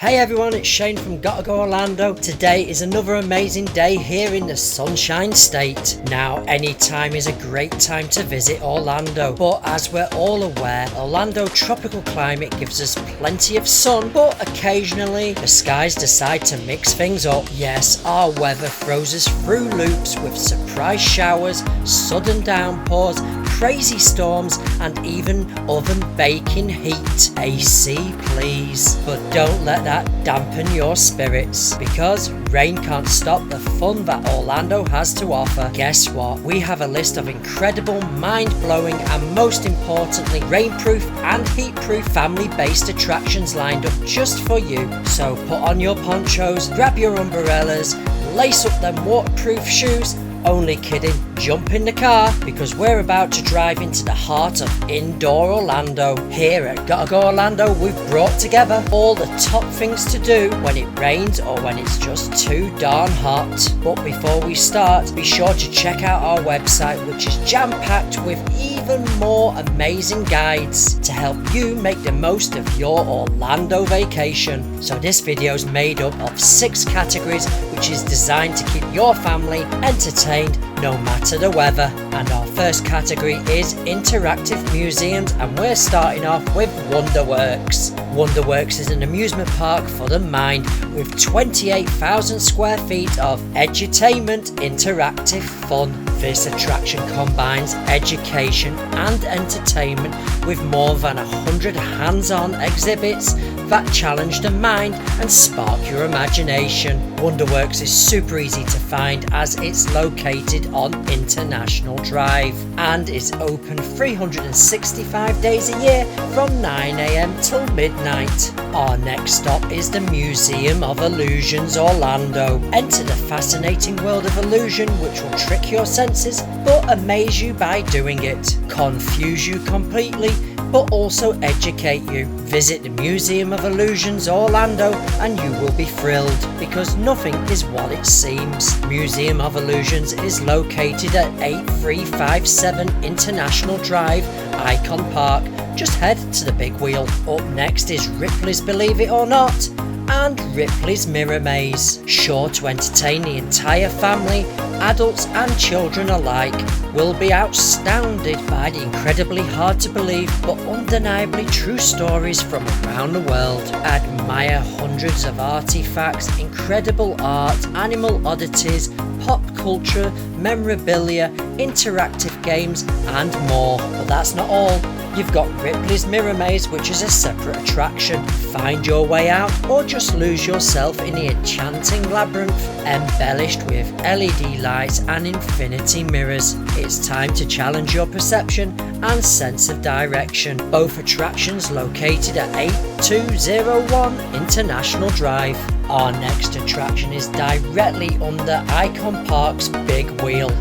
Hey everyone, it's Shane from Gotta Go Orlando. Today is another amazing day here in the Sunshine State. Now, any time is a great time to visit Orlando, but as we're all aware, Orlando tropical climate gives us plenty of sun, but occasionally the skies decide to mix things up. Yes, our weather throws us through loops with surprise showers, sudden downpours, crazy storms, and even oven baking heat. AC please. But don't let that dampen your spirits, because rain can't stop the fun that Orlando has to offer. Guess what? We have a list of incredible, mind-blowing, and most importantly, rainproof and heat-proof family-based attractions lined up just for you. So put on your ponchos, grab your umbrellas, lace up them waterproof shoes. Only kidding, jump in the car, because we're about to drive into the heart of indoor Orlando. Here at Gotta Go Orlando, we've brought together all the top things to do when it rains or when it's just too darn hot. But before we start, be sure to check out our website, which is jam-packed with even more amazing guides to help you make the most of your Orlando vacation. So this video is made up of 6 categories, which is designed to keep your family entertained no matter the weather. And our first category is interactive museums, and we're starting off with Wonderworks. Wonderworks is an amusement park for the mind with 28,000 square feet of edutainment interactive fun. This attraction combines education and entertainment with more than 100 hands-on exhibits that challenge the mind and spark your imagination. Wonderworks is super easy to find as it's located on International Drive and is open 365 days a year from 9 AM till midnight. Our next stop is the Museum of Illusions Orlando. Enter the fascinating world of illusion, which will trick your senses but amaze you by doing it, confuse you completely but also educate you. Visit the Museum of Illusions Orlando and you will be thrilled, because nothing is what it seems. Museum of Illusions is located at 8357 International Drive, Icon Park. Just head to the big wheel. Up next is Ripley's Believe It or Not and Ripley's Mirror Maze. Sure to entertain the entire family, adults and children alike will be astounded by the incredibly hard to believe but undeniably true stories from around the world. Admire hundreds of artifacts, incredible art, animal oddities, pop culture, memorabilia, interactive games and more. But that's not all. You've got Ripley's Mirror Maze, which is a separate attraction. Find your way out or just lose yourself in the enchanting labyrinth embellished with LED lights and infinity mirrors. It's time to challenge your perception and sense of direction. Both attractions located at 8201 International Drive. Our next attraction is directly under Icon Park's big wheel.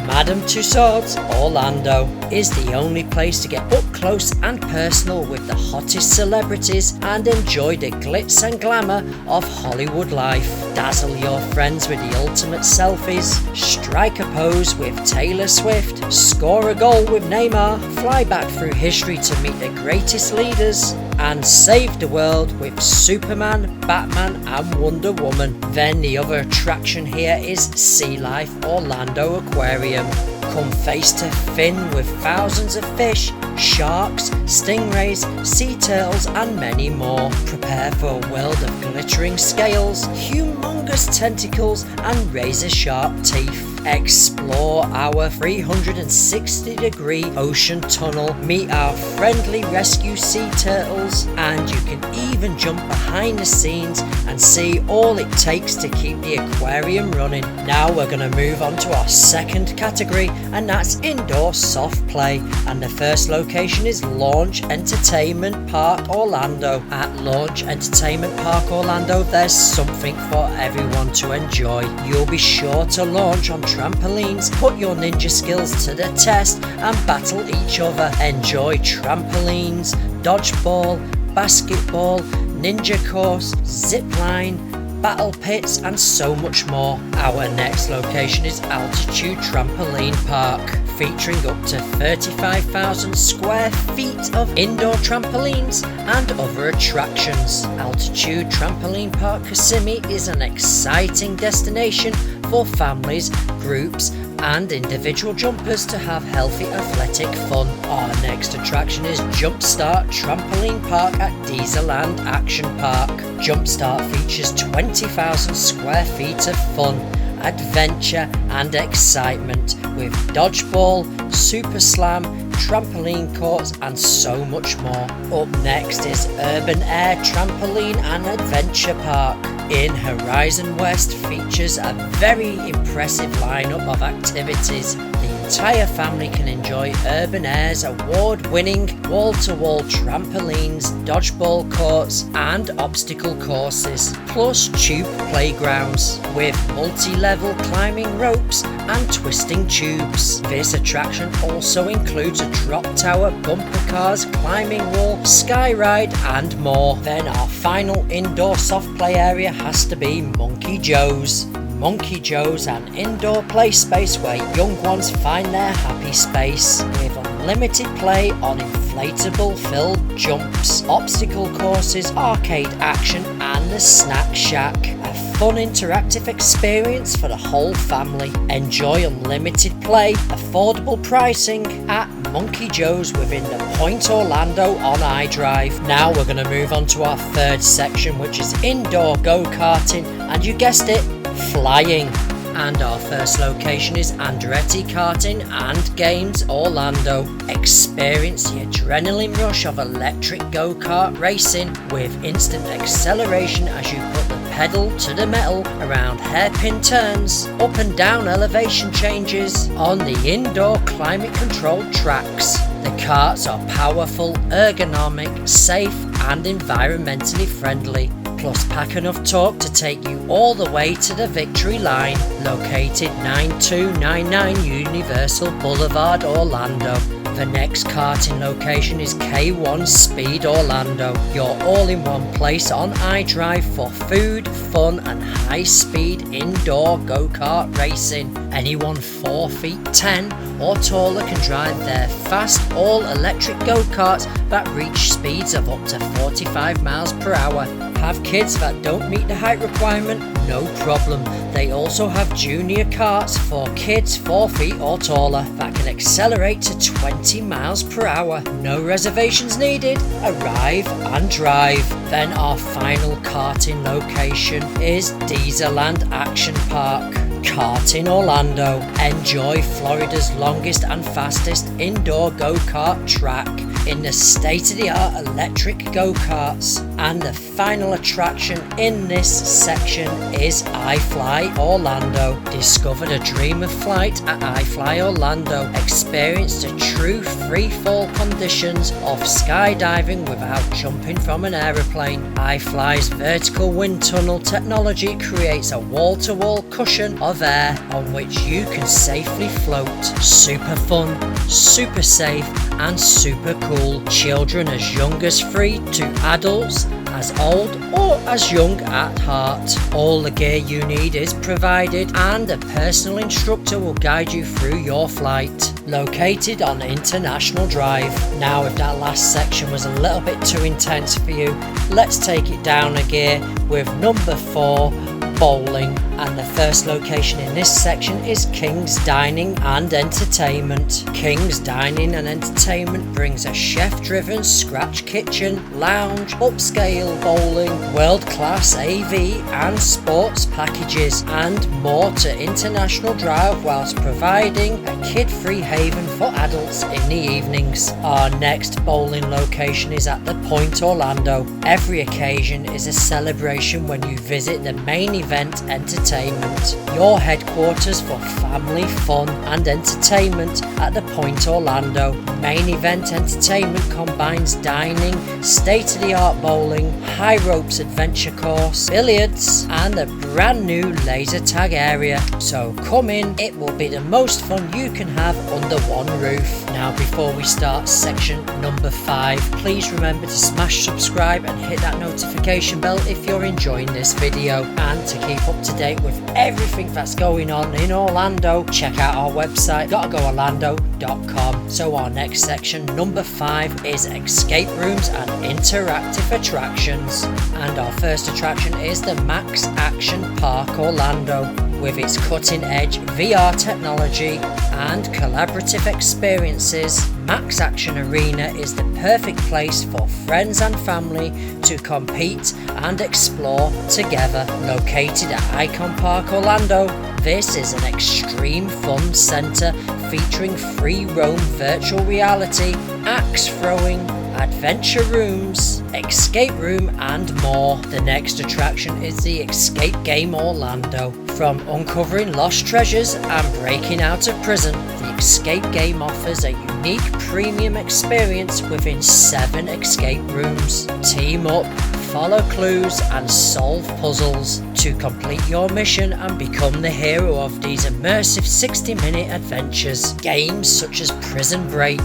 Madame Tussauds Orlando is the only place to get up close and personal with the hottest celebrities and enjoy the glitz and glamour of Hollywood life. Dazzle your friends with the ultimate selfies, strike a pose with Taylor Swift, score a goal with Neymar, fly back through history to meet the greatest leaders, and save the world with Superman, Batman and Wonder Woman. Then the other attraction here is Sea Life Orlando Aquarium. Come face to fin with thousands of fish, sharks, stingrays, sea turtles and many more. Prepare for a world of glittering scales, humongous tentacles and razor sharp teeth. Explore our 360-degree ocean tunnel, meet our friendly rescue sea turtles, and you can even jump behind the scenes and see all it takes to keep the aquarium running. Now we're going to move on to our second category, and that's indoor soft play. And the first location is Launch Entertainment Park Orlando. At Launch Entertainment Park Orlando, there's something for everyone to enjoy. You'll be sure to launch on trampolines, put your ninja skills to the test and battle each other. Enjoy trampolines, dodgeball, basketball, ninja course, zip line, battle pits and so much more. Our next location is Altitude Trampoline Park, featuring up to 35,000 square feet of indoor trampolines and other attractions. Altitude Trampoline Park Kissimmee is an exciting destination for families, groups and individual jumpers to have healthy athletic fun. Our next attraction is Jumpstart Trampoline Park at Dieselland Action Park. Jumpstart features 20,000 square feet of fun, adventure and excitement with dodgeball, super slam, trampoline courts and so much more. Up next is Urban Air Trampoline and Adventure Park in Horizon West, features a very impressive lineup of activities. The entire family can enjoy Urban Air's award-winning wall-to-wall trampolines, dodgeball courts and obstacle courses, plus tube playgrounds with multi-level climbing ropes and twisting tubes. This attraction also includes a drop tower, bumper cars, climbing wall, sky ride and more. Then our final indoor soft play area has to be Monkey Joe's. Monkey Joe's, an indoor play space where young ones find their happy space, with unlimited play on inflatable filled jumps, obstacle courses, arcade action and the snack shack. A fun interactive experience for the whole family. Enjoy unlimited play, affordable pricing at Monkey Joe's within the Point Orlando on iDrive. Now we're going to move on to our third section, which is indoor go-karting and you guessed it, flying. And our first location is Andretti Karting and Games Orlando. Experience the adrenaline rush of electric go-kart racing with instant acceleration as you put the pedal to the metal around hairpin turns, up and down elevation changes on the indoor climate controlled tracks. The karts are powerful, ergonomic, safe and environmentally friendly. Plus pack enough torque to take you all the way to the victory line, located 9299 Universal Boulevard, Orlando. The next karting location is K1 Speed Orlando, your all-in-one place on iDrive for food, fun and high-speed indoor go-kart racing. Anyone 4 feet 10 or taller can drive their fast all-electric go-karts that reach speeds of up to 45 miles per hour. Have kids that don't meet the height requirement? No problem. They also have junior karts for kids 4 feet or taller that can accelerate to 20 miles per hour. No reservations needed. Arrive and drive. Then our final karting location is Dieselland Action Park. Karting Orlando. Enjoy Florida's longest and fastest indoor go-kart track in the state-of-the-art electric go-karts. And the final attraction in this section is iFly Orlando. Discover the dream of flight at iFly Orlando. Experience the true free-fall conditions of skydiving without jumping from an aeroplane. iFly's vertical wind tunnel technology creates a wall-to-wall cushion of air on which you can safely float. Super fun, super safe and super cool. Children as young as 3 to adults as old or as young at heart. All the gear you need is provided and a personal instructor will guide you through your flight. Located on International Drive. Now if that last section was a little bit too intense for you, let's take it down a gear with number 4, bowling. And the first location in this section is King's Dining and Entertainment. King's Dining and Entertainment brings a chef-driven scratch kitchen, lounge, upscale bowling, world-class AV and sports packages and more to International Drive, whilst providing a kid-free haven for adults in the evenings. Our next bowling location is at the Point Orlando. Every occasion is a celebration when you visit the main event entertainment Entertainment, your headquarters for family fun and entertainment at the Point Orlando. Main Event Entertainment combines dining, state-of-the-art bowling, high ropes adventure course, billiards, and a brand new laser tag area. So come in, it will be the most fun you can have under one roof. Now before we start section number 5, please remember to smash subscribe and hit that notification bell if you're enjoying this video. And to keep up to date with everything that's going on in Orlando, check out our website gottagoorlando.com. So our next section, number 5, is escape rooms and interactive attractions. And our first attraction is the Max Action Park Orlando. With its cutting-edge VR technology and collaborative experiences, Max Action Arena is the perfect place for friends and family to compete and explore together. Located at Icon Park Orlando, this is an extreme fun centre featuring free roam virtual reality, axe throwing, adventure rooms, escape room and more. The next attraction is the Escape Game Orlando. From uncovering lost treasures and breaking out of prison, the Escape Game offers a unique premium experience within 7 escape rooms. Team up, follow clues and solve puzzles to complete your mission and become the hero of these immersive 60-minute adventures. Games such as Prison Break,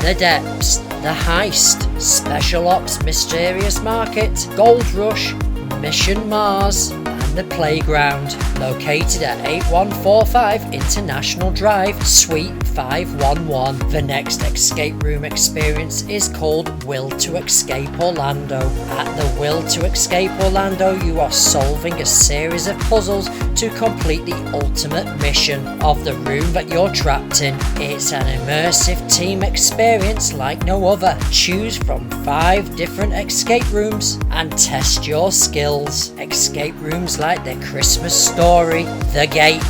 The Depths, The Heist, Special Ops Mysterious Market, Gold Rush, Mission Mars, and The Playground, located at 8145 International Drive, Suite 511. The next escape room experience is called Will to Escape Orlando. At the Will to Escape Orlando, you are solving a series of puzzles to complete the ultimate mission of the room that you're trapped in. It's an immersive team experience like no other. Choose from 5 different escape rooms and test your skills. Escape rooms like the Christmas Story, The Gate,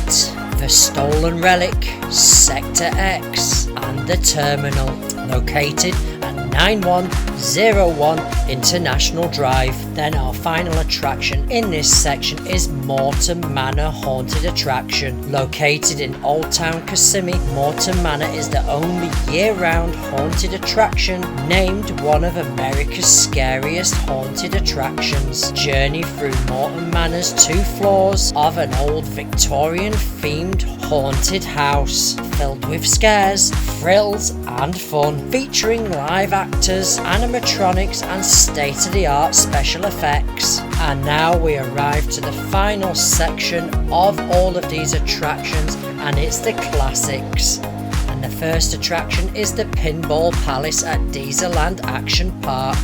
The Stolen Relic, Sector X, and The Terminal, located at 9101 International Drive. Then our final attraction in this section is Morton Manor Haunted Attraction. Located in Old Town Kissimmee, Morton Manor is the only year-round haunted attraction named one of America's scariest haunted attractions. Journey through Morton Manor's 2 floors of an old Victorian-themed haunted house filled with scares, thrills and fun, featuring live actors, animatronics and state-of-the-art special effects. And now we arrive to the final section of all of these attractions, and it's the classics. And the first attraction is the Pinball Palace at Dieselland Action Park.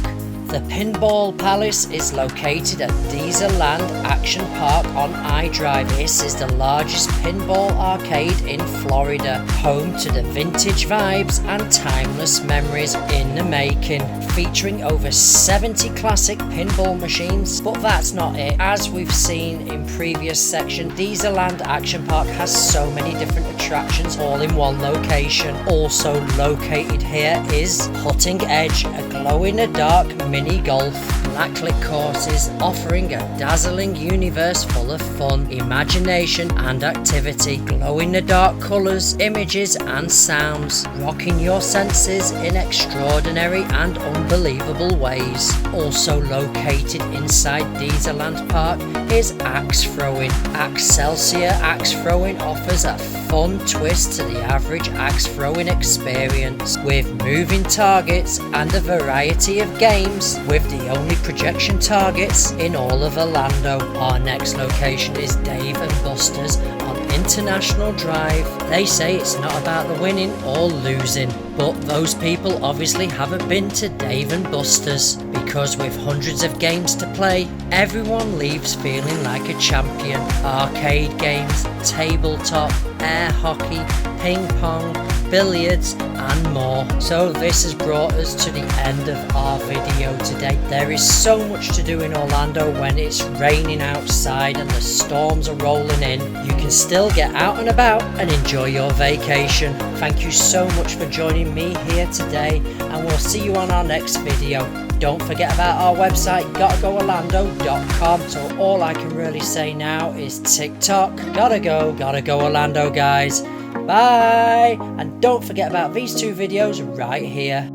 The Pinball Palace is located at Dieselland Action Park on iDrive. This is the largest pinball arcade in Florida, home to the vintage vibes and timeless memories in the making, featuring over 70 classic pinball machines. But that's not it. As we've seen in previous section, Dieselland Action Park has so many different attractions all in one location. Also located here is Cutting Edge, a glow-in-the-dark mini golf, blacklit courses offering a dazzling universe full of fun, imagination and activity, glow-in-the-dark colours, images and sounds, rocking your senses in extraordinary and unbelievable ways. Also located inside Dieselland Park is axe throwing. Excelsior Axe Throwing offers a fun twist to the average axe throwing experience, with moving targets and a variety of games, with the only projection targets in all of Orlando. Our next location is Dave & Buster's on International Drive. They say it's not about the winning or losing, but those people obviously haven't been to Dave & Buster's, because with hundreds of games to play, everyone leaves feeling like a champion. Arcade games, tabletop, air hockey, ping pong, billiards and more. So this has brought us to the end of our video today. There is so much to do in Orlando when it's raining outside and the storms are rolling in. You can still get out and about and enjoy your vacation. Thank you so much for joining me here today, and we'll see you on our next video. don't forget about our website, gottagoorlando.com. So all I can really say now is TikTok, gotta go Orlando, guys. Bye! And don't forget about these two videos right here.